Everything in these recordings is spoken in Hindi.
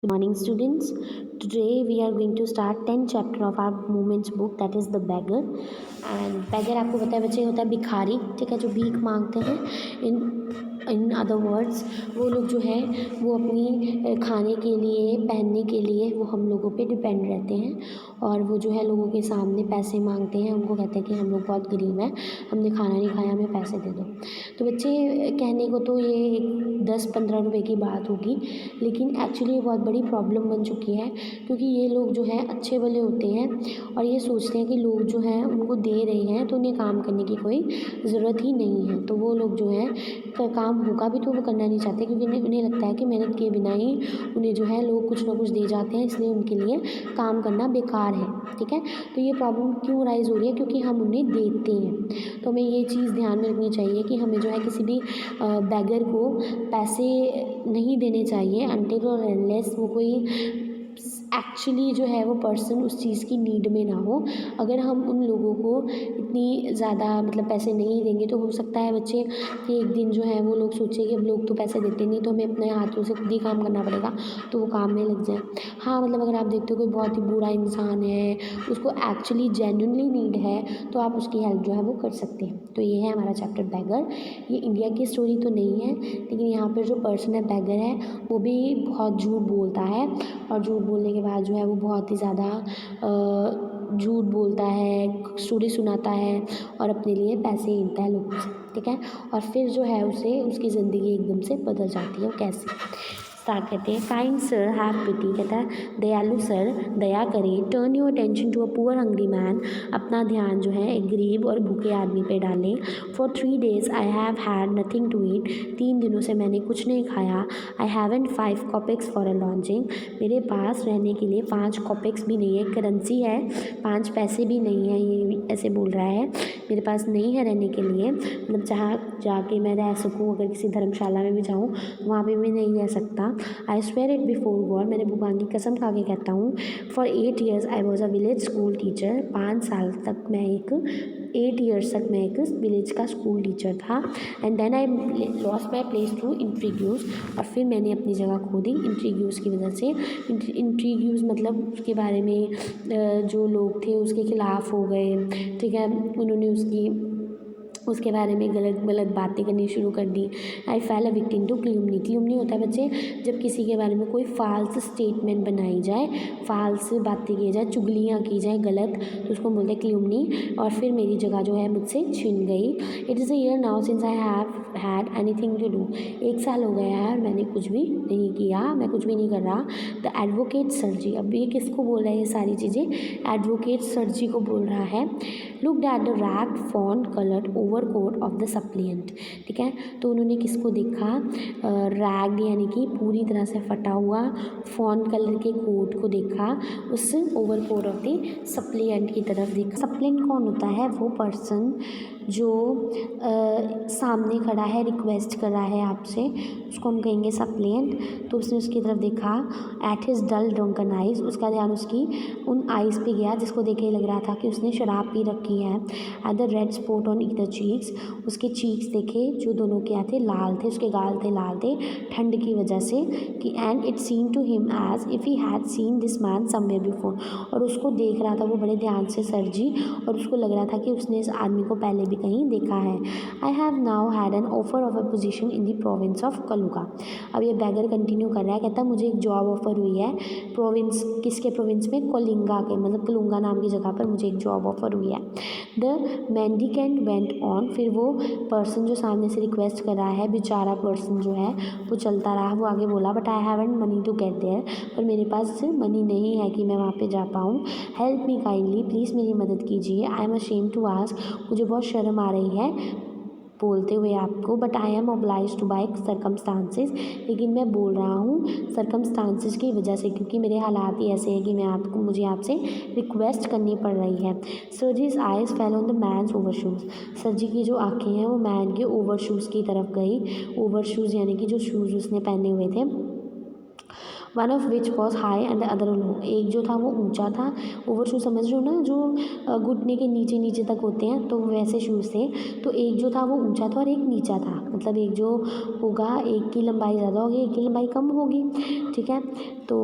Good morning, students. Today we are going to start 10th chapter of our movements book, that is the beggar. And beggar आपको पता है बच्चे होता है भिखारी, ठीक है, जो भीख मांगते हैं। इन अदर वर्ड्स वो लोग जो है वो अपनी खाने के लिए, पहनने के लिए वो हम लोगों पे डिपेंड रहते हैं और वो जो है लोगों के सामने पैसे मांगते हैं। उनको कहते हैं कि हम लोग बहुत गरीब हैं, हमने खाना नहीं खाया, हमें पैसे दे दो। तो बच्चे कहने को तो ये 10-15 रुपए की बात होगी, लेकिन एक्चुअली ये बहुत बड़ी प्रॉब्लम बन चुकी है, क्योंकि ये लोग जो हैं अच्छे भले होते हैं और ये सोचते हैं कि लोग जो हैं उनको दे रहे हैं तो उन्हें काम करने की कोई ज़रूरत ही नहीं है। तो वो लोग जो हैं काम होगा भी तो वो करना नहीं चाहते, क्योंकि उन्हें लगता है कि मेहनत किए बिना ही उन्हें जो है लोग कुछ ना कुछ दे जाते हैं, इसलिए उनके लिए काम करना बेकार है। ठीक है, तो ये प्रॉब्लम क्यों राइज़ हो रही है? क्योंकि हम उन्हें देते हैं। तो हमें ये चीज़ ध्यान में रखनी चाहिए कि हमें जो है किसी भी बेगर को पैसे नहीं देने चाहिए अनटिल और अनलेस वो कोई एक्चुअली जो है वो पर्सन उस चीज़ की नीड में ना हो। अगर हम उन लोगों को इतनी ज़्यादा मतलब पैसे नहीं देंगे तो हो सकता है बच्चे कि एक दिन जो है वो लोग सोचें कि अब लोग तो पैसे देते नहीं, तो हमें अपने हाथों से खुद ही काम करना पड़ेगा, तो वो काम में लग जाए। हाँ, मतलब अगर आप देखते हो कोई बहुत ही बूढ़ा इंसान है, उसको एक्चुअली जेन्युइनली नीड है, तो आप उसकी हेल्प जो है वो कर सकते हैं। तो ये है हमारा चैप्टर बैगर। ये इंडिया की स्टोरी तो नहीं है, लेकिन यहाँ पर जो पर्सन है बैगर है वो भी बहुत झूठ बोलता है और झूठ बोलने के बाद जो है वो बहुत ही ज़्यादा झूठ बोलता है, स्टोरी सुनाता है और अपने लिए पैसे गिनता है लोगों से। ठीक है, और फिर जो है उसे उसकी ज़िंदगी एकदम से बदल जाती है। वो कैसे स्टार्ट करते हैं। काइंड सर हैव पिटी, कहता है दयालु सर दया करें। Turn your attention to a poor hungry man, अपना ध्यान जो है एक गरीब और भूखे आदमी पे डालें। For 3 days I have had nothing to eat, 3 दिनों से मैंने कुछ नहीं खाया। I haven't 5 kopecks for a lodging, मेरे पास रहने के लिए 5 कॉपिक्स भी नहीं है, करेंसी है, 5 पैसे भी नहीं है। ये ऐसे बोल रहा है मेरे पास नहीं है रहने के लिए, मतलब जहाँ जाके मैं रह सकूँ, अगर किसी धर्मशाला में भी जाऊँ वहाँ पे भी नहीं रह सकता। I swear it before God, मैंने भगवान की कसम खा के कहता हूँ। For 8 years I was a village school teacher, 5 साल तक मैं एक 8 years तक मैं एक विलेज का स्कूल टीचर था। And then I lost my place through intrigues, और फिर मैंने अपनी जगह खो दी इंट्रीग्यूज की वजह से। इंट्रीग्यूज मतलब उसके बारे में जो लोग थे उसके खिलाफ हो गए। ठीक है, उन्होंने उसके बारे में गलत गलत बातें करनी शुरू कर दी। आई फेल अ विक्टिम टू क्ल्यूमनी, क्ल्यूमनी होता है बच्चे जब किसी के बारे में कोई फाल्स स्टेटमेंट बनाई जाए, फाल्स बातें की जाए, चुगलियाँ की जाए गलत, तो उसको बोलते हैं क्ल्यूमनी। और फिर मेरी जगह जो है मुझसे छिन गई। It is a year now since I have had anything to do, 1 साल हो गया है और मैंने कुछ भी नहीं किया, मैं कुछ भी नहीं कर रहा। द एडवोकेट सर जी, अब ये किसको बोल रहा है ये सारी चीज़ें? एडवोकेट सर जी को बोल रहा है। Looked at the rag fawn coloured overcoat of the suppliant, ठीक है, तो उन्होंने किसको देखा? रैग यानी कि पूरी तरह से फटा हुआ फॉन कलर के कोट को देखा, उस ओवरकोट ऑफ द सप्लिएंट की तरफ देखा। सप्लिएंट कौन होता है? वो पर्सन जो सामने खड़ा है, रिक्वेस्ट कर रहा है आपसे, उसको हम कहेंगे सप्लिएंट। तो उसने उसकी तरफ देखा। At his dull drunken eyes, उसका ध्यान उसकी उन आइज़ पे गया जिसको देख के लग रहा था कि उसने शराब पी रखी है। At the red spot on either cheeks, उसके चीक्स देखे जो दोनों क्या थे? लाल थे, उसके गाल थे लाल थे ठंड की वजह से। कि and it seemed to him as if he had seen this man somewhere before, और उसको देख रहा था वो बड़े ध्यान से सर जी, और उसको लग रहा था कि उसने इस आदमी को पहले भी कहीं देखा है। I have now had an offer of a position in the province of कलुगा। अब ये बैगर कंटिन्यू कर रहा है, कहता है मुझे एक जॉब ऑफर हुई है प्रोविंस, किसके प्रोविंस में? कलिंगा के, मतलब कलुंगा नाम की जगह पर मुझे एक जॉब ऑफर हुई है। द मेंडिकेंट वेंट ऑन, फिर वो पर्सन जो सामने से रिक्वेस्ट कर रहा है, बेचारा पर्सन जो है वो चलता रहा, वो आगे बोला but I haven't money to get there, पर मेरे पास मनी नहीं है कि मैं वहाँ पे जा पाऊँ। हेल्प मी काइंडली, प्लीज़ मेरी मदद कीजिए। I am ashamed to ask, मुझे बहुत शर्म आ रही है बोलते हुए आपको, but I am obliged to by circumstances, लेकिन मैं बोल रहा हूँ सर्कमस्टांसेस की वजह से, क्योंकि मेरे हालात ही ऐसे हैं कि मुझे आपसे रिक्वेस्ट करनी पड़ रही है। Sergei's eyes fell on the man's over shoes, Sergei की जो आँखें हैं वो मैन के ओवर शूज़ की तरफ गई। ओवर शूज़ यानी कि जो शूज़ उसने पहने हुए थे। One of which was high and the other लो। एक जो था वो ऊंचा था, ओवर शूज़ समझ रहे हो ना, जो घुटने के नीचे नीचे तक होते हैं, तो वैसे शूज़ थे। तो एक जो था वो ऊंचा था और एक नीचा था, मतलब एक जो होगा एक की लंबाई ज़्यादा होगी, एक की लंबाई कम होगी, ठीक है। तो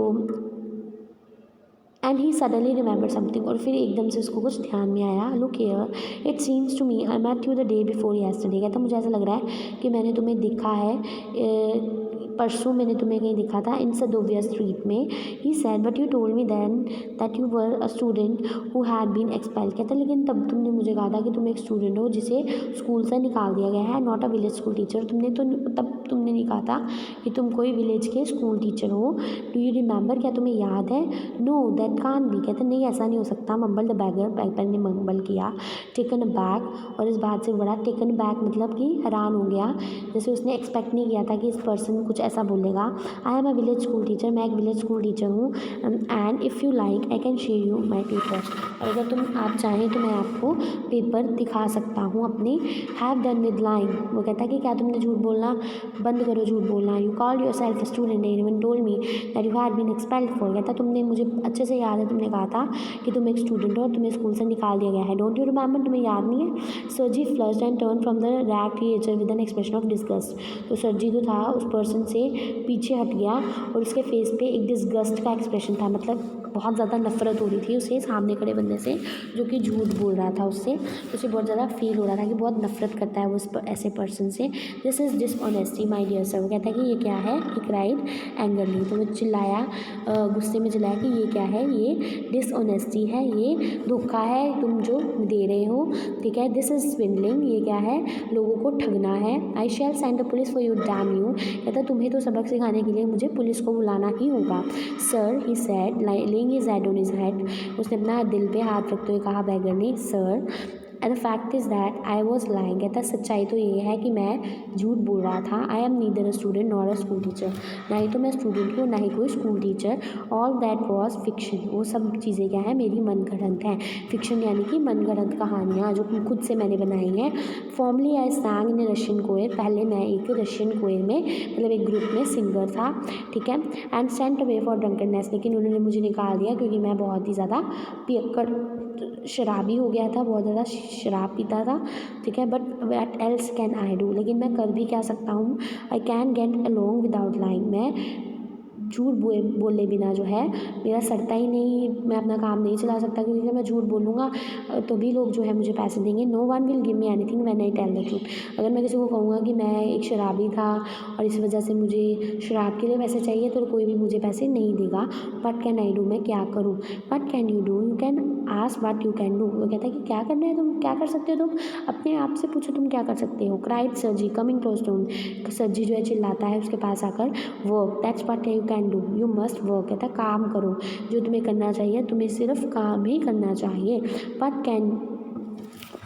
and he suddenly remembered something, और फिर एकदम से उसको कुछ ध्यान में आया। Look here, it seems to me I met you the day before yesterday. कहता मुझे ऐसा लग रहा है कि मैंने तुम्हें देखा है, परसों मैंने तुम्हें कहीं देखा था, इन सदोविया स्ट्रीट में। He said but you told me then that you were a student who had been expelled. कहता लेकिन तब तुमने मुझे कहा था कि तुम एक स्टूडेंट हो जिसे स्कूल से निकाल दिया गया है, not a village school teacher. तुमने तो तब तुमने नहीं कहा था कि तुम कोई विलेज के स्कूल टीचर हो। डू यू रिमेंबर, क्या तुम्हें याद है? No that can't be. कहते नहीं ऐसा नहीं हो सकता। मम्बल द बैगर, बैगर ने मम्बल किया। टेकन अ बैक, और इस बात से बड़ा टेकन बैक मतलब कि हैरान हो गया, जैसे उसने एक्सपेक्ट नहीं किया था कि इस पर्सन कुछ ऐसा बोलेगा। I am a village school teacher, मैं एक विलेज स्कूल टीचर हूँ, and if you like I can share you my paper. और अगर तुम आप चाहें तो मैं आपको पेपर दिखा सकता हूँ अपने। Have done with lying. वो कहता है कि क्या तुमने झूठ बोलना बंद करो, झूठ बोलना। You called yourself student and even told me that you had been expelled for. कहता तुमने मुझे अच्छे से याद है, तुमने कहा था कि तुम एक स्टूडेंट हो और तुम्हें स्कूल से निकाल दिया गया है। डोंट यू रिमेंबर, तुम्हें याद नहीं है? Sergei flushed and turn from the rag creature with an expression of disgust. तो सर्जी जो था उस पर्सन से पीछे हट गया और उसके फेस पे एक डिस्गस्ट का एक्सप्रेशन था, मतलब बहुत ज़्यादा नफरत हो रही थी उसे सामने खड़े बंदे से जो कि झूठ बोल रहा था उससे। तो उसे बहुत ज़्यादा फील हो रहा था कि बहुत नफरत करता है वो ऐसे पर्सन से। This is dishonesty my dear sir. वो कहता है कि ये क्या है? He cried angrily. तो वो चिल्लाया, गुस्से में चिल्लाया कि ये क्या है? ये डिसऑनेस्टी है, ये धोखा है तुम जो दे रहे हो, ठीक है। दिस इज़ स्विंडलिंग, ये क्या है? लोगों को ठगना है। I shall send the police for you, damn you. कहता तुम्हें तो सबक सिखाने के लिए मुझे पुलिस को बुलाना ही होगा। Sir, he sad laying his head on his head. उसने अपना दिल पे हाथ रखते हुए कहा बैगर ने, sir and the fact is that I was lying. कहता सच्चाई तो ये है कि मैं झूठ बोल रहा था। I am neither a student nor a school teacher. ना ही तो मैं स्टूडेंट हूँ ना ही कोई school teacher. All that was fiction. वो सब चीज़ें क्या है? मेरी मनगढ़ंत हैं। फिक्शन यानी कि मनगढ़ंत कहानियाँ जो खुद से मैंने बनाई हैं। फॉर्मली आई सांग इन रशियन कोयर। पहले मैं एक रशियन कोयर में, मतलब एक ग्रुप में सिंगर था, ठीक है। And sent away for drunkenness. लेकिन उन्होंने मुझे निकाल दिया क्योंकि मैं बहुत ही ज़्यादा पियक्कड़ शराबी हो गया था, बहुत ज़्यादा शराब पीता था, ठीक है। But what else can I do. लेकिन मैं कर भी क्या सकता हूँ? I can get along without lying. मैं झूठ बोले बिना जो है मेरा सरता ही नहीं, मैं अपना काम नहीं चला सकता, क्योंकि अगर मैं झूठ बोलूँगा तो भी लोग जो है मुझे पैसे देंगे। No one will give me anything when I tell the truth. अगर मैं किसी को कहूँगा कि मैं एक शराबी था और इस वजह से मुझे शराब के लिए पैसे चाहिए, तो कोई भी मुझे पैसे नहीं देगा। व्हाट कैन आई डू, मैं क्या करूँ? What can you do, you can ask what you can do. वो कहता है कि क्या करना है, तुम क्या कर सकते हो, तुम अपने आप से पूछो तुम क्या कर सकते हो। Cried Sergei coming close to him. Sergei जो है चिल्लाता है उसके पास आकर, work that's what you can do, you must work. कहता काम करो, जो तुम्हें करना चाहिए, तुम्हें सिर्फ काम ही करना चाहिए। But can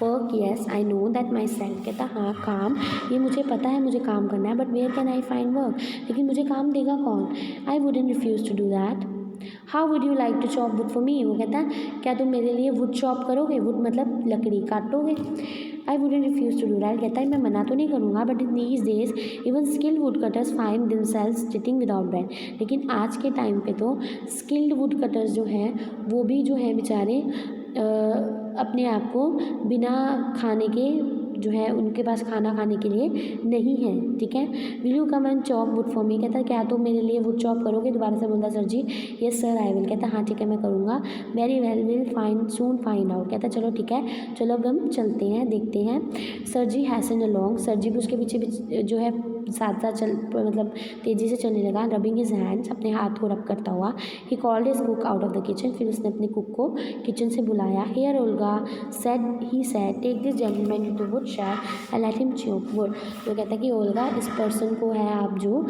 work, yes I know that my self. कहता हाँ काम, ये मुझे पता है मुझे काम करना है, but where can I find work. लेकिन मुझे काम देगा कौन? I wouldn't refuse to do that. How would you like to chop wood for me. वो कहता है क्या तुम मेरे लिए वुड चॉप करोगे? वुड मतलब लकड़ी काटोगे। I wouldn't refuse to do that. कहता है मैं मना तो नहीं करूँगा, but in these days even skilled wood cutters find themselves sitting without bread. लेकिन आज के टाइम पे तो स्किल्ड वुड कटर्स जो हैं वो भी जो है बेचारे अपने आप को बिना खाने के जो है उनके पास खाना खाने के लिए नहीं है, ठीक है। Will you come and chop wood for मी। कहता है क्या तुम मेरे लिए वुड चॉप करोगे? दोबारा से बोलता sir ji, yes sir I will. कहता हाँ ठीक है मैं करूँगा। Very well, will find soon find out. कहता चलो ठीक है, चलो अब हम चलते हैं, देखते हैं। सर जी हैसन अलोंग। सर जी भी उसके पीछे जो है साथ साथ चल, मतलब तेज़ी से चलने लगा। रबिंग हिज हैंड्स, अपने हाथ को रब करता हुआ। He called his cook out of the kitchen. फिर उसने अपने कुक को किचन से बुलाया। Here Olga said, he said take this gentleman into wood shed and let him chop wood. तो कहता है कि ओल्गा इस पर्सन को है आप जो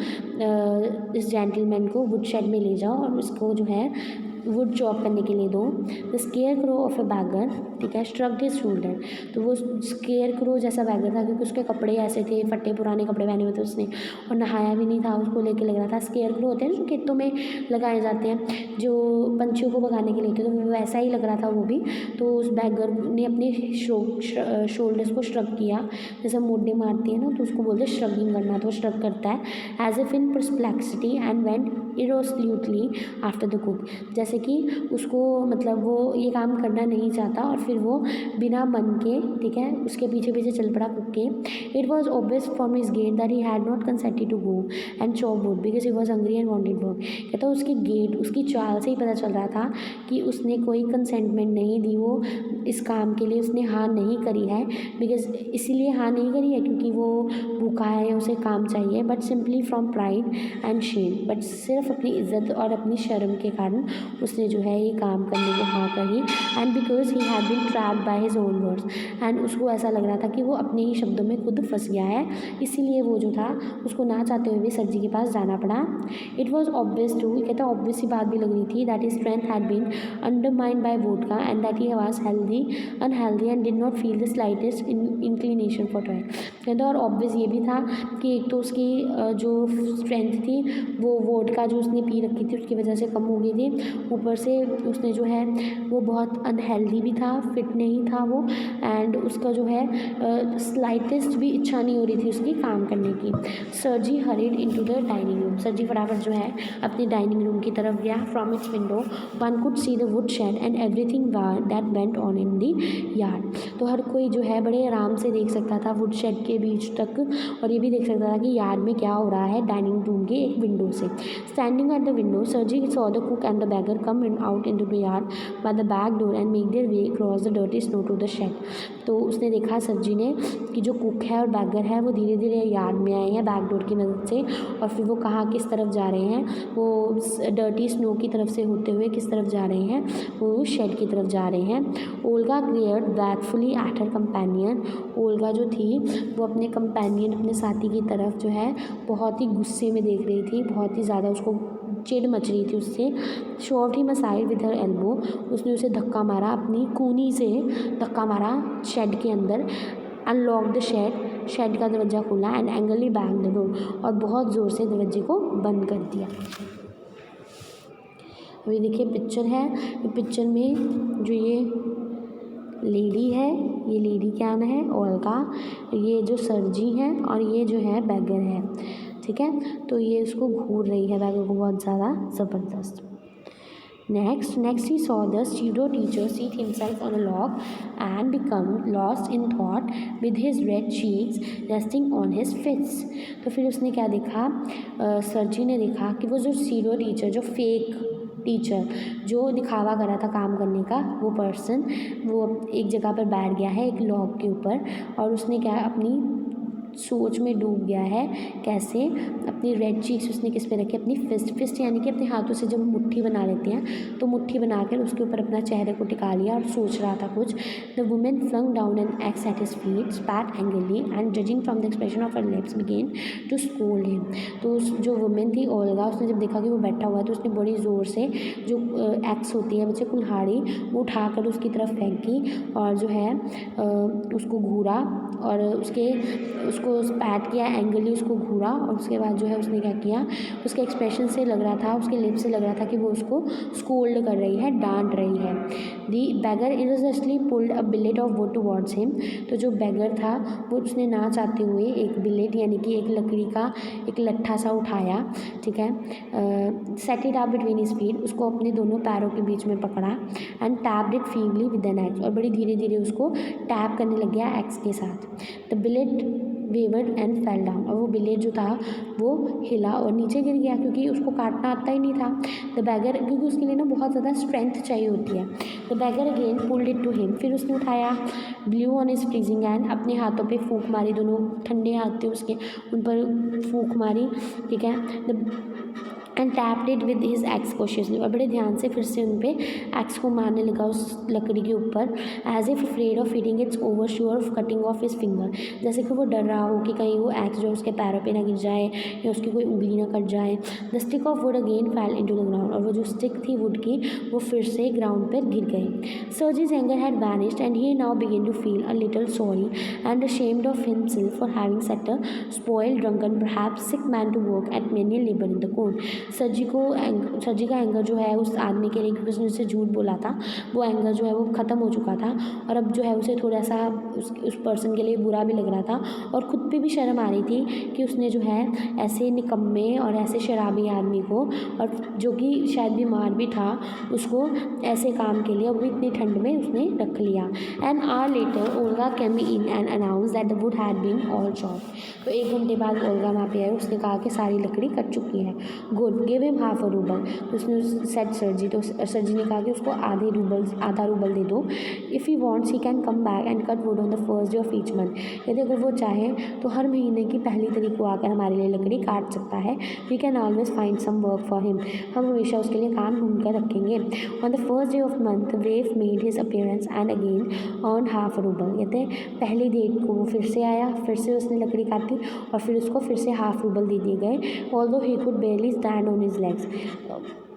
इस जेंटलमैन को वुड शेड में ले जाओ और इसको जो है वुड चॉप करने के लिए दो। The square crow of a bagger. ठीक है, श्रग्ड हिज शोल्डर। तो वो स्केयर क्रो जैसा बैगर था क्योंकि उसके कपड़े ऐसे थे, फटे पुराने कपड़े पहने हुए थे उसने, और नहाया भी नहीं था, उसको लेके लग रहा था स्केयर क्रो होते हैं जो खेतों में लगाए जाते हैं जो पंछियों को भगाने के लिए होते हैं, तो वैसा ही लग रहा था वो भी। तो उस बैगर ने अपने शोल्डर्स को श्रग किया, जैसे मोढे मारती है ना तो उसको बोलते हैं श्रगिंग करना, तो श्रग करता है as if in perplexity and went irresolutely after the cook, जैसे कि उसको मतलब वो ये काम करना नहीं चाहता और फिर वो बिना मन के, ठीक है, उसके पीछे पीछे चल पड़ा कुक के। It was obvious from his gate that he had not consented to go and chop wood because he was hungry and wanted work. कहता उसके गेट, उसकी चाल से ही पता चल रहा था कि उसने कोई कंसेंटमेंट नहीं दी, वो इस काम के लिए उसने हाँ नहीं करी है, बिकॉज इसीलिए हाँ नहीं करी है क्योंकि वो भूखा है या उसे काम चाहिए, but simply from pride and Shem, but सिर्फ अपनी इज्जत और अपनी शर्म के कारण उसने जो है ये काम करने को हाँ करी। And because he had been trapped by his own words, and उसको ऐसा लग रहा था कि वो अपने ही शब्दों में खुद फंस गया है, इसीलिए वो जो था उसको ना चाहते हुए भी सर जी के पास जाना पड़ा। इट वॉज ऑब्वियस टू, कहता ऑब्वियस ही बात भी लग रही थी, that his strength had been undermined by vodka and that he was healthy unhealthy and did not feel the slightest inclination for toy. कहता और ऑब्वियस ये भी था कि एक तो उसकी जो स्ट्रेंथ थी वो वोडका जो उसने पी रखी थी उसकी वजह से कम हो गई थी, ऊपर से उसने जो है वो बहुत अनहेल्दी भी था, फिट नहीं था वो, एंड उसका जो है स्लाइटेस्ट भी इच्छा नहीं हो रही थी उसकी काम करने की। सरजी hurried into the dining room, सरजी फटाफट जो है अपनी डाइनिंग रूम की तरफ गया। From its window one could see the wood shed and everything that went on in the yard. तो हर कोई जो है बड़े आराम से देख सकता था वुड शेड के बीच तक, और ये भी देख सकता था कि यार्ड में क्या हो रहा है डाइनिंग रूम के एक विंडो से। Standing at the window Sergei saw the cook and the beggar come out into the yard by the back door and make their way cross the dirty snow to the shed. तो उसने देखा सरजी ने कि जो कुक है और बैगर है वो धीरे धीरे यार्ड में आए हैं बैक डोर की मदद से, और फिर वो कहाँ किस तरफ जा रहे हैं, वो डर्टी स्नो की तरफ से होते हुए किस तरफ जा रहे हैं, वो शेड की तरफ जा रहे हैं। Olga glared balefully at her companion, Olga जो थी वो अपने कंपेनियन अपने साथी की तरफ जो है बहुत ही गुस्से में देख रही थी, बहुत ही ज़्यादा उसको चिढ़ मच रही थी उससे। Shoved him aside with her elbow, उसने उसे धक्का मारा, अपनी कूनी से धक्का मारा शेड के अंदर। अनलॉक द शेड, शेड का दरवाज़ा खोला and angrily bang the door, और बहुत ज़ोर से दरवाजे को बंद कर दिया। अभी देखिए पिक्चर है, पिक्चर में जो ये लेडी है, ये लेडी क्या नाम है, ओल्गा, ये जो सरजी हैं और ये जो है बैगर है, ठीक है। तो ये उसको घूर रही है बैगर को बहुत ज़्यादा ज़बरदस्त। Next he saw the pseudo teacher seat himself on a log and become lost in thought with his red cheeks resting on his fists। तो फिर उसने क्या देखा, सरजी ने देखा कि वो जो pseudo टीचर, जो फेक टीचर जो दिखावा कर रहा था काम करने का, वो पर्सन वो एक जगह पर बैठ गया है एक लॉग के ऊपर, और उसने क्या अपनी सोच में डूब गया है। कैसे, अपनी रेड चीक्स उसने किस पे रखी, अपनी फिस्ट यानी कि अपने हाथों से जब मुट्ठी बना लेते हैं तो मुट्ठी बनाकर उसके ऊपर अपना चेहरे को टिका लिया और सोच रहा था कुछ। The women flung down an axe at his feet, spat angrily and judging from the expression of her lips began to scold him. तो जो वुमेन थी ओल्गा, उसने जब देखा कि वो बैठा हुआ है तो उसने बड़ी ज़ोर से जो एक्स होती है बच्चे कुल्हाड़ी, वो उठाकर उसकी तरफ फेंकी और जो है उसको घूरा और उसको स्पैट किया, एंग्रली उसको घूरा, और उसके बाद जो है उसने क्या किया, उसके एक्सप्रेशन से लग रहा था, उसके लिप से लग रहा था कि वो उसको स्कोल्ड कर रही है, डांट रही है। The beggar unjustly pulled a billet of wood towards him. तो जो बैगर था वो उसने ना चाहते हुए एक बिलेट यानी कि एक लकड़ी का एक लट्ठा सा उठाया, ठीक है, set it up between his feet, उसको अपने दोनों पैरों के बीच में पकड़ा and tapped it feebly with an axe, और बड़ी धीरे धीरे उसको टैप करने लग गया एक्स के साथ। The billet wavered and fell down, और वो बिलेट जो था वो हिला और नीचे गिर गया क्योंकि उसको काटना आता ही नहीं था। द बैगर, क्योंकि उसके लिए ना बहुत ज़्यादा स्ट्रेंथ चाहिए होती है। The beggar again pulled it to him, फिर उसने उठाया, blew on his freezing hand, अपने हाथों पे फूंक मारी, दोनों ठंडे हाथ थे उसके, उन पर फूंक मारी, ठीक है। And tapped it with his axe cautiously, और बड़े ध्यान से फिर से उन पे एक्स को मारने लगा उस लकड़ी के ऊपर, as if afraid of hitting its over sure of cutting off his finger, जैसे कि वो डर रहा हो कि कहीं वो एक्स जो उसके पैरों पे ना गिर जाए या उसकी कोई उंगली ना कट जाए। The stick of would again फैल इनटू द ग्राउंड, और वो जो स्टिक थी वुड की वो फिर से ग्राउंड पर गिर गई। सर्जी's anger had vanished and he now began to feel a little sorry and ashamed of himself for having set a spoiled, drunken, perhaps sick man to work at manual labor in the cold. सर्जी का एंगर जो है उस आदमी के लिए, क्योंकि उसने उससे झूठ बोला था, वो एंगर जो है वो ख़त्म हो चुका था, और अब जो है उसे थोड़ा सा उस पर्सन के लिए बुरा भी लग रहा था, और ख़ुद पे भी शर्म आ रही थी कि उसने जो है ऐसे निकम्मे और ऐसे शराबी आदमी को, और जो कि शायद बीमार भी था, उसको ऐसे काम के लिए, और वो इतनी ठंड में उसने रख लिया। An hour later Olga came in and announce that the wood had been all chopped, तो 1 घंटे बाद ओल्गा वहाँ पे आई, उसने कहा कि सारी लकड़ी कट चुकी है। Good, give him half a rouble, तो उसने सेट सर्जी, तो सर्जी ने कहा कि उसको आधा रूबल दे दो। If he wants he can come back and cut would on the first day of each month, यदि अगर वो चाहे तो हर महीने की पहली तारीख को आकर हमारे लिए लकड़ी काट सकता है। We can always find some work for him, हम हमेशा उसके लिए काम ढूंढ कर रखेंगे। On the first day of month wave made his appearance and again earn half rouble, कहते पहली डेट को वो फिर से आया, फिर से उसने लकड़ी काटी, और फिर उसको फिर से हाफ रूबल दे दिए गए। Although he could बेयरली stand on his legs,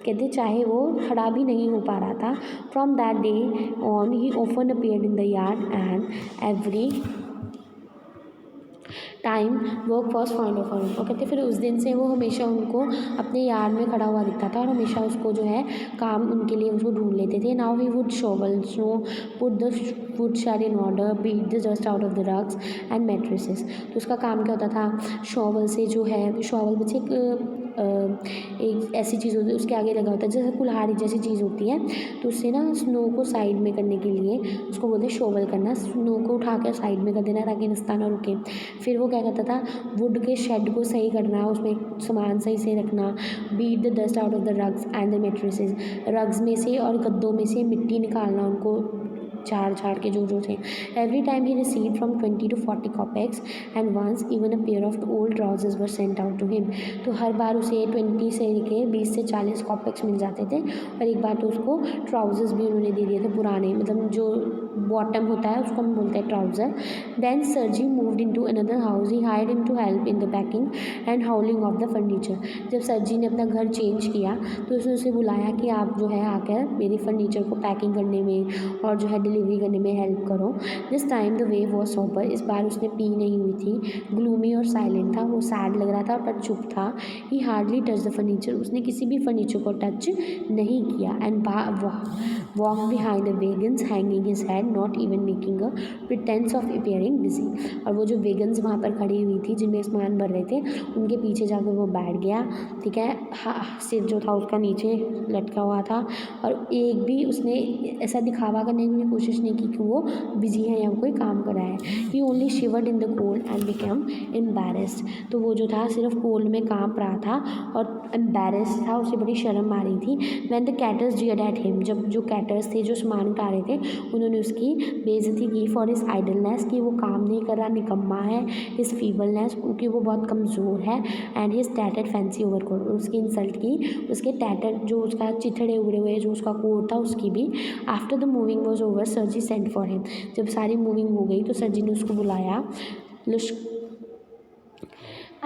कहते चाहे वो खड़ा भी नहीं हो पा रहा था। From that day on he often appeared in the yard and every time work was found of him, और कहते फिर उस दिन से वो हमेशा उनको अपने यार्ड में खड़ा हुआ दिखता था, और हमेशा उसको जो है काम उनके लिए उसको ढूंढ लेते थे। Now he would shovel snow, put the wood shed in order, beat the dust out of the rugs and mattresses, तो उसका काम क्या होता था, शोवल से जो है, शोवल बच्चे एक ऐसी चीज़ होती है उसके आगे लगा होता है, जैसे कुल्हाड़ी जैसी चीज़ होती है, तो उससे ना स्नो को साइड में करने के लिए उसको बोलते हैं शोवल करना, स्नो को उठा कर साइड में कर देना ताकि रास्ता ना रुके। फिर वो क्या करता था, वुड के शेड को सही करना, उसमें सामान सही से रखना, beat the dust out of the rugs and the mattresses, rugs में से और गद्दों में से मिट्टी निकालना, उनको झाड़ के जो थे। Every time he receive from 20 to 40 kopecks and once even a pair of old trousers were sent out to him, तो हर बार उसे 20 से लेके 20 से 40 कॉपेक्स मिल जाते थे, और एक बार तो उसको ट्राउजर्स भी उन्होंने दे दिए थे पुराने, मतलब जो बॉटम होता है उसको हम बोलते हैं trouser. Then Sergei moved into another house, he hired him to help in the packing and hauling of the furniture, जब सर्जी ने अपना घर चेंज किया तो उसने उसे बुलाया कि आप जो है आकर मेरे फर्नीचर को पैकिंग करने में और जो है डिलीवरी करने में हेल्प करो। This time the way was sober, इस बार उसने पी नहीं हुई थी, ग्लूमी और साइलेंट था, वो सैड लग रहा था पर चुप था। ही हार्डली टच द फर्नीचर, उसने किसी भी फर्नीचर को टच नहीं किया। And walk behind the vegans hanging his head, not even making a pretence of appearing busy, और वो जो वेगन्स वहाँ पर खड़ी हुई थी जिनमें सामान भर रहे थे उनके पीछे जाकर वो बैठ गया, ठीक है, सिर जो था उसका नीचे लटका हुआ था, और एक भी उसने ऐसा दिखावा करने की कोशिश नहीं की कि वो बिजी है या कोई काम कर रहा है। He only shivered in the cold and become embarrassed, तो वो जो था सिर्फ कोल्ड में कांप रहा था और एम्बैरेस्ड था, उसे बड़ी शर्म आ रही थी। When the carters jeered at him, जब जो कैटर्स थे जो सामान उठा रहे थे उन्होंने उसकी बेइज्जती की, फॉर हिज आइडलनेस, कि वो काम नहीं कर रहा, निकम्मा है, हिज फीबलनेस, क्योंकि वो बहुत कमज़ोर है, एंड हिज टैटेड फैंसी ओवरकोट, उसकी इंसल्ट की उसके टैटेड जो उसका चिथड़े उगड़े हुए जो उसका कोट था उसकी भी। After the moving was over Sergei sent for him, जब सारी मूविंग हो गई तो सर्जी ने उसको बुलाया।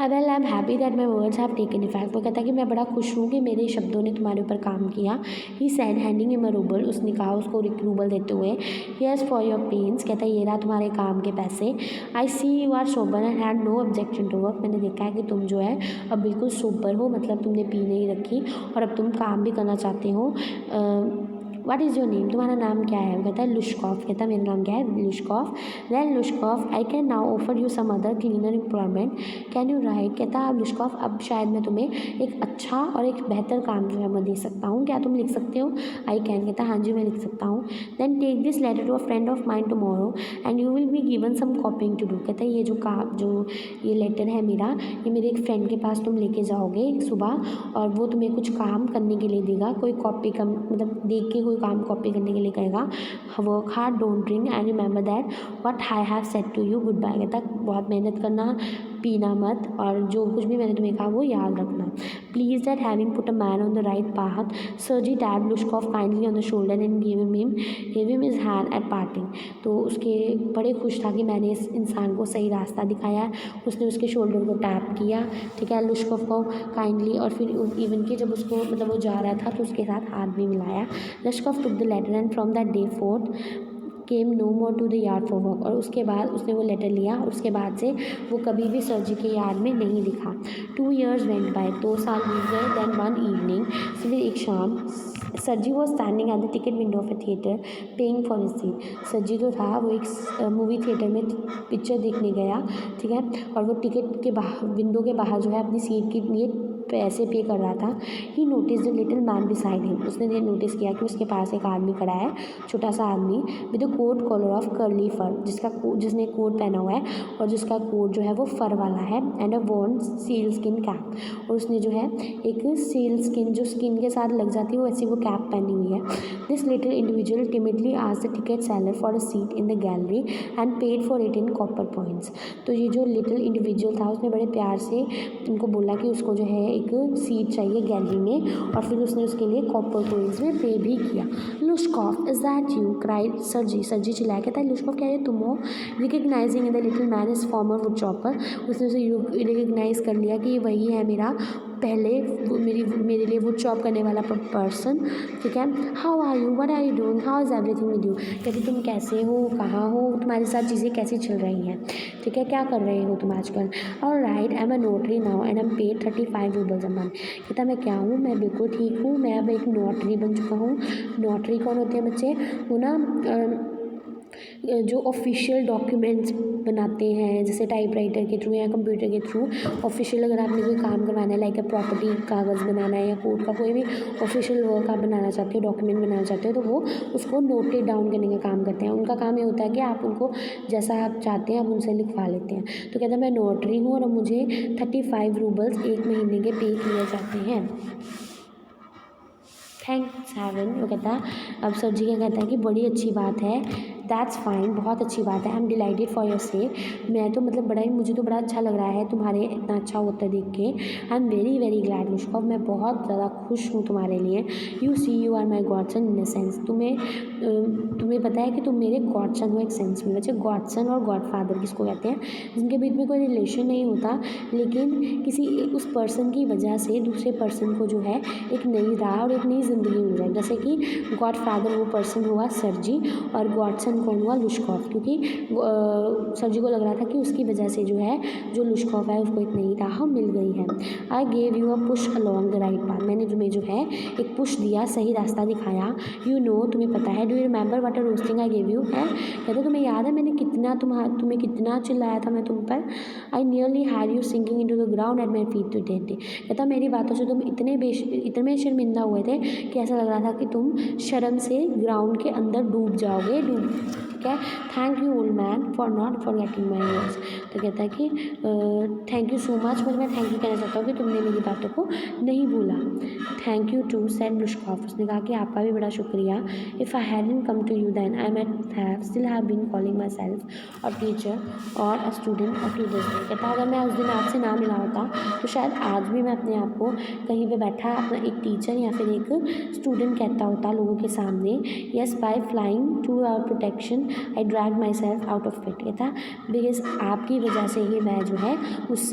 Well I am happy that my words have taken effect, वो कहता है कि मैं बड़ा खुश हूँ कि मेरे शब्दों ने तुम्हारे ऊपर काम किया। He said handing him a rouble, उसने कहा उसको एक रूबल देते हुए, हियर्स फॉर योर पेंस, कहता है ये रहा तुम्हारे काम के पैसे। I see you are sober and had no objection to work, मैंने देखा है कि तुम जो है अब बिल्कुल सोबर हो, मतलब तुमने पी नहीं रखी और अब तुम काम भी करना चाहते हो। व्हाट इज़ योर नेम, तुम्हारा नाम क्या है, वो कहता है लुश्कॉफ, कहता है मेरा नाम क्या है, Lushkoff. Then Lushkoff, I can now offer you some other cleaner employment, can you write, कहता है लुश्कॉफ अब शायद मैं तुम्हें एक अच्छा और एक बेहतर काम जो है मैं दे सकता हूँ, क्या तुम लिख सकते हो। आई कैन, कहता हाँ जी मैं लिख सकता हूँ। Then take this letter to a friend of mind tomorrow and you will be given some copying to do, कहता है ये ये लेटर है मेरा, ये मेरे एक फ्रेंड के पास तुम लेके जाओगे सुबह, और वो तुम्हें कुछ काम करने के लिए देगा, कोई कॉपी का मतलब देख के कोई काम कॉपी करने के लिए कहेगा। Work hard, don't drink and remember that what I have said to you, goodbye, कहता बहुत मेहनत करना, पीना मत, और जो कुछ भी मैंने तुम्हें कहा वो याद रखना। Please that having put a man on the right path, Sergei tap Lushkoff kindly on the shoulder and give him his hand at parting. तो उसके बड़े खुश था कि मैंने इस इंसान को सही रास्ता दिखाया। उसने उसके शोल्डर को टैप किया, ठीक है, लुश्कॉफ को काइंडली, और फिर इवन कि जब उसको मतलब वो जा रहा था तो उसके साथ हाथ भी मिलाया। Lushkoff took the letter and from that day forth came no more to the yard for work. और उसके बाद उसने वो लेटर लिया और उसके बाद से वो कभी भी सर्जी के यार्ड में नहीं दिखा। 2 years वेंट बाय, 2 साल बीत गए। देन वन इवनिंग, फिर एक शाम, सर्जी वो standing at the ticket window of a theatre paying for his seat. Sergei जो था वो एक मूवी थिएटर में पिक्चर देखने गया, ठीक है, और वो टिकट के बाहर, विंडो के बाहर जो है अपनी सीट के लिए पैसे पे कर रहा था। He notice the little man beside him. उसने ये नोटिस किया कि उसके पास एक आदमी खड़ा है, छोटा सा आदमी, with a coat collar of curly fur, जिसने कोट पहना हुआ है और जिसका कोट जो है वो फर वाला है, and a worn seal skin cap. और उसने जो है एक सील स्किन, जो स्किन के साथ लग जाती है वो ऐसी वो कैप पहनी हुई है। This little individual timidly asked the ticket seller for a seat in the gallery and paid for it in copper points. तो ये जो लिटिल इंडिविजुअल था उसने बड़े प्यार से उनको बोला कि उसको जो है एक सीट चाहिए गैलरी में, और फिर उसने उसके लिए कॉपर कॉइन्स में पे भी किया। लुश्कॉफ, इज दैट यू, क्राइड सर्जी। सर्जी चिल्लाया, कहता है लुश्कॉफ क्या ये तुम हो? Recognising the little man is farmer would chopper. उसने उसे रिकग्नाइज कर लिया कि ये वही है मेरा पहले मेरे लिए वुड चॉप करने वाला पर्सन, ठीक है। How are you, what are you doing, how is everything with you. कहती तुम कैसे हो, कहाँ हो, तुम्हारे साथ चीज़ें कैसी चल रही हैं, ठीक है, क्या कर रहे हो तुम आजकल। और right, I am a notary now and I am paid 35 roubles a month. कहता मैं क्या हूँ, मैं बिल्कुल ठीक हूँ, मैं अब एक नोटरी बन चुका हूँ। नोटरी कौन होते हैं बच्चे? वो ना जो ऑफिशियल डॉक्यूमेंट्स बनाते हैं, जैसे टाइपराइटर के थ्रू या कंप्यूटर के थ्रू ऑफिशियल, अगर आपने कोई काम करवाना है, लाइक प्रॉपर्टी कागज़ बनाना है या कोर्ट का कोई भी ऑफिशियल वर्क आप बनाना चाहते हो, डॉक्यूमेंट बनाना चाहते हो, तो वो उसको नोटेड डाउन करने का काम करते हैं। उनका काम ये होता है कि आप उनको जैसा आप चाहते हैं आप उनसे लिखवा लेते हैं। तो कहता है मैं नोटरी हूँ और अब मुझे 35 रूबल्स एक महीने के पे किए जाते हैं। Thanks heaven. वो कहता, अब सर्जी क्या कहता है कि बड़ी अच्छी बात है, दैट्स फाइन, बहुत अच्छी बात है, I am delighted for your sake. मैं तो मतलब बड़ा ही, मुझे तो बड़ा अच्छा लग रहा है तुम्हारे इतना अच्छा होता देख के। I am very very glad Lushkoff, मैं बहुत ज़्यादा खुश हूँ तुम्हारे लिए। You see you are my godson in a sense, तुम्हें पता है कि तुम मेरे गॉडसन हो एक सेंस में। वैसे गॉडसन और गॉडफादर किसको कहते हैं? जिनके बीच में कोई रिलेशन नहीं होता, लेकिन किसी उस पर्सन की वजह से दूसरे पर्सन को जो है एक नई राह और एक नई ज़िंदगी मिल जाए। जैसे कि गॉडफादर वो पर्सन हुआ सर्जी और गॉडसन कौन हुआ? लुश्कॉफ। क्योंकि सर्जी को लग रहा था कि उसकी वजह से जो है जो लुश्कॉफ है उसको एक नई राह मिल गई है। I gave you a push along the right path, मैंने तुम्हें जो है एक पुश दिया, सही रास्ता दिखाया। यू नो, तुम्हें पता है, do you remember what a roasting I gave you है? कहते तुम्हें याद है मैंने कितना तुम्हें कितना चिल्लाया था मैं तुम पर। I nearly had you sinking into the ground at my feet to date. कहता मेरी बातों से तुम इतने शर्मिंदा हुए थे कि ऐसा लग रहा था कि तुम शर्म से ग्राउंड के अंदर डूब जाओगे, ठीक है। Thank you old man for not forgetting my words. तो कहता है कि थैंक यू सो मच, मैं थैंक यू कहना चाहता हूँ कि तुमने मेरी बातों को नहीं भूला। Thank you too said Lushkoff, उसने कहा कि आपका भी बड़ा शुक्रिया। If I hadn't come to you then I might have still have been calling myself a teacher or a student of to this day. कहता अगर मैं उस दिन आपसे ना मिला होता तो शायद आज भी मैं अपने आप को कहीं पे बैठा अपना एक टीचर या फिर एक स्टूडेंट कहता होता लोगों के सामने। Yes, by flying to our protection I drag myself out of pit. कहता बिकॉज आपकी वजह से ही मैं जो है उस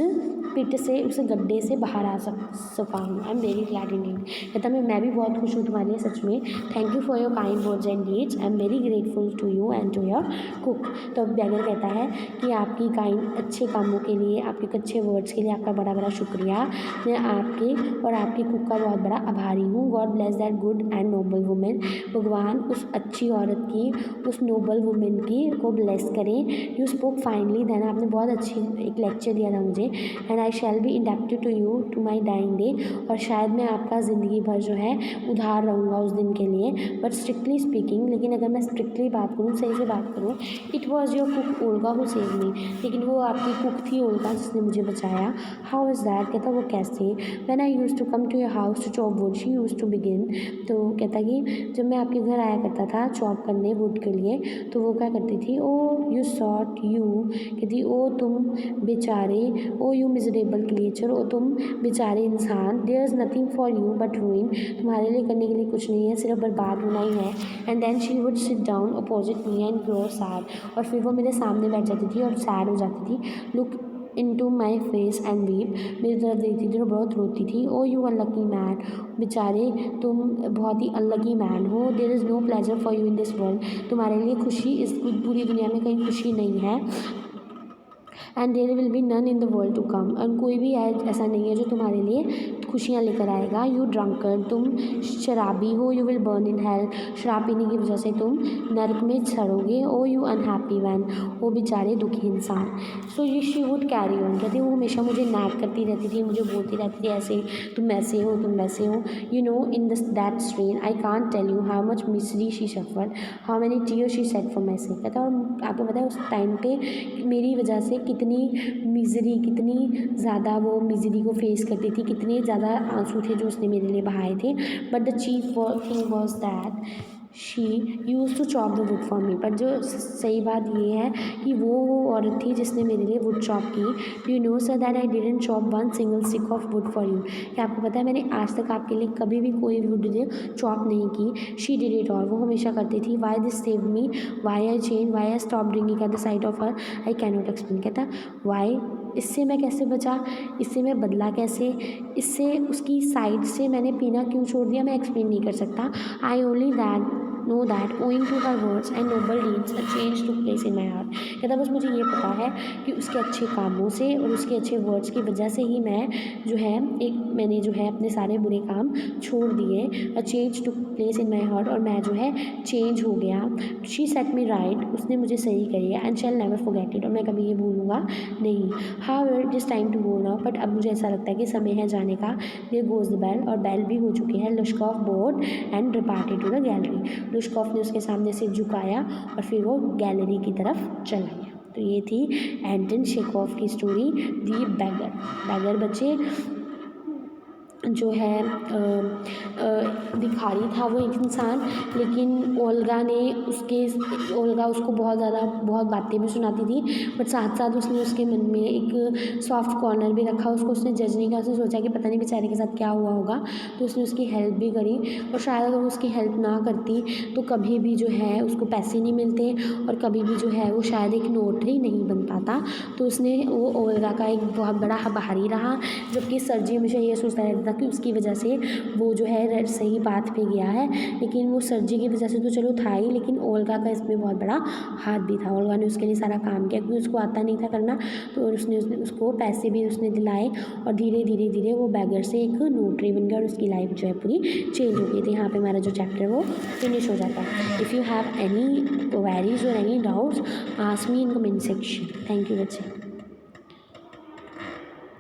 पिट से, उस गड्ढे से बाहर आ सका हूँ। आई am very glad in it. कहता मैं भी बहुत खुश हूँ तुम्हारे लिए, सच में। Thank you for your kind words and deeds, I am very grateful to you and to your cook. तो बैगर कहता है कि आपकी काइंड अच्छे कामों के लिए, आपके अच्छे वर्ड्स के लिए आपका बड़ा बड़ा शुक्रिया। मैं आपके और आपके कुक का बहुत बड़ा आभारी हूँ। God bless that good and noble women, भगवान उस अच्छी औरत की, उस नोबल वुमेन की को ब्लेस करें। यू स्पोक फाइनली देन, आपने बहुत अच्छी एक लेक्चर दिया था मुझे। And I shall be indebted to you to my dying day, और शायद मैं आपका ज़िंदगी भर जो है उधार रहूँगा उस दिन के लिए। बट स्ट्रिक्टली स्पीकिंग, लेकिन अगर मैं स्ट्रिक्टली बात करूँ, सही से बात करूँ, it was your cook Olga who save me, लेकिन वो आपकी कुक थी ओल्गा जिसने मुझे बचाया। हाउ इज़ दैट, कहता वो कैसे। When I use to come to your house to chop wood she use to begin, तो कहता कि जब मैं आपके घर आया करता था चॉप करने वुड के लिए, तो वो क्या करती थी, ओ यू सॉट यू, कहती ओ तुम बेचारे, ओ यू मिजरेबल क्रिएचर, ओ तुम बेचारे इंसान, there is nothing for you but ruin, तुम्हारे लिए करने के लिए कुछ नहीं है, सिर्फ बर्बाद होना ही है। And then she would sit down opposite me and grow sad, और फिर वो मेरे सामने बैठ जाती थी और सैड हो जाती थी। Look into my face and weep, मेरी तरफ देखती थी और बहुत रोती थी। ओ यू अनलकी मैन, बेचारे तुम बहुत ही अनलकी मैन हो। There is no pleasure for you in this world, तुम्हारे लिए खुशी इस पूरी दुनिया में कहीं खुशी नहीं है। And there will be none in the world to come, और कोई भी ऐसा नहीं है जो तुम्हारे लिए खुशियाँ लेकर आएगा। यू ड्रंकर, तुम शराबी हो। You will burn in hell, शराब पीने की वजह से तुम नरक में सड़ोगे। ओ यू अनहैप्पी मैन, ओ बेचारे दुखी इंसान। सो ये शी वुड कैरी ऑन, कहती वो हमेशा मुझे नैग करती रहती थी, मुझे बोलती रहती थी ऐसे, तुम ऐसे हो, तुम वैसे हो। You know in this that strain I can't tell you how much misery she suffer, how many tear she set for my sake, कहता और आपको पता है उस टाइम पे मेरी वजह से कितनी मिज़री, कितनी ज़्यादा वो मिज़री को फेस करती थी, कितने ज़्यादा आंसू थे जो उसने मेरे लिए बहाए थे। But the chief thing was that she use to chop the wood for me, पर जो सही बात ये है कि वो औरत थी जिसने मेरे लिए वुड चॉप की। Do you know sir that I didn't chop one single stick of would for you, क्या आपको पता है मैंने आज तक आपके लिए कभी भी कोई वुड चॉप नहीं की। शी डिड इट ऑल, वो हमेशा करती थी। Why this save me, why I change, why I stop drinking at the side of her, I can not explain, कहता वाई, इससे मैं कैसे बचा, इससे मैं बदला कैसे, इससे उसकी साइड से मैंने पीना क्यों छोड़ दिया, मैं एक्सप्लेन नहीं कर सकता। I only that know that owing to her words and noble deeds a change to place in my heart, कहता बस मुझे ये पता है कि उसके अच्छे कामों से और उसके अच्छे वर्ड्स की वजह से ही मैं जो है मैंने जो है अपने सारे बुरे काम छोड़ दिए। A change to place in my heart, और मैं जो है चेंज हो गया। शी सेट मी राइट, उसने मुझे सही करी है। And shall never forget it, और मैं कभी ये भूलूंगा नहीं। How it is time to go now, but अब मुझे ऐसा लगता है कि समय है जाने का। देयर गोज द बेल, और बेल भी हो चुकी है। Lushkoff bowed and departed to the gallery, Lushkoff ने उसके सामने सिर झुकाया और फिर वो गैलरी की तरफ चला गया। तो ये थी एंटन चेखोव की स्टोरी दी बैगर। बैगर बच्चे जो है भिखारी था वो एक इंसान, लेकिन ओल्गा उसको बहुत बातें भी सुनाती थी, बट साथ साथ उसने उसके मन में एक सॉफ्ट कॉर्नर भी रखा। उसने जज नहीं किया, उसने सोचा कि पता नहीं बेचारे के साथ क्या हुआ होगा, तो उसने उसकी हेल्प भी करी। और शायद अगर वो उसकी हेल्प ना करती तो कभी भी जो है उसको पैसे नहीं मिलते, और कभी भी जो है वो शायद एक नोटरी नहीं बन पाता। तो उसने वो ओल्गा का एक बहुत बड़ा बहारी रहा, जबकि सरजी हमेशा ये सोचता रहता था कि उसकी वजह से वो जो है सही बात पे गया है। लेकिन वो सरजी की वजह से तो चलो था ही, लेकिन ओल्गा का इसमें बहुत बड़ा हाथ भी था। ओल्गा ने उसके लिए सारा काम किया क्योंकि उसको आता नहीं था करना, तो उसने उसको पैसे भी उसने दिलाए, और धीरे धीरे वो बैगर से एक नोटरी बन गया, और उसकी लाइफ जो है पूरी चेंज हो गई थी। यहाँ पे हमारा जो चैप्टर वो फिनिश हो जाता है। If you have any queries और any doubts, ask me in comment section. Thank you बच्चे।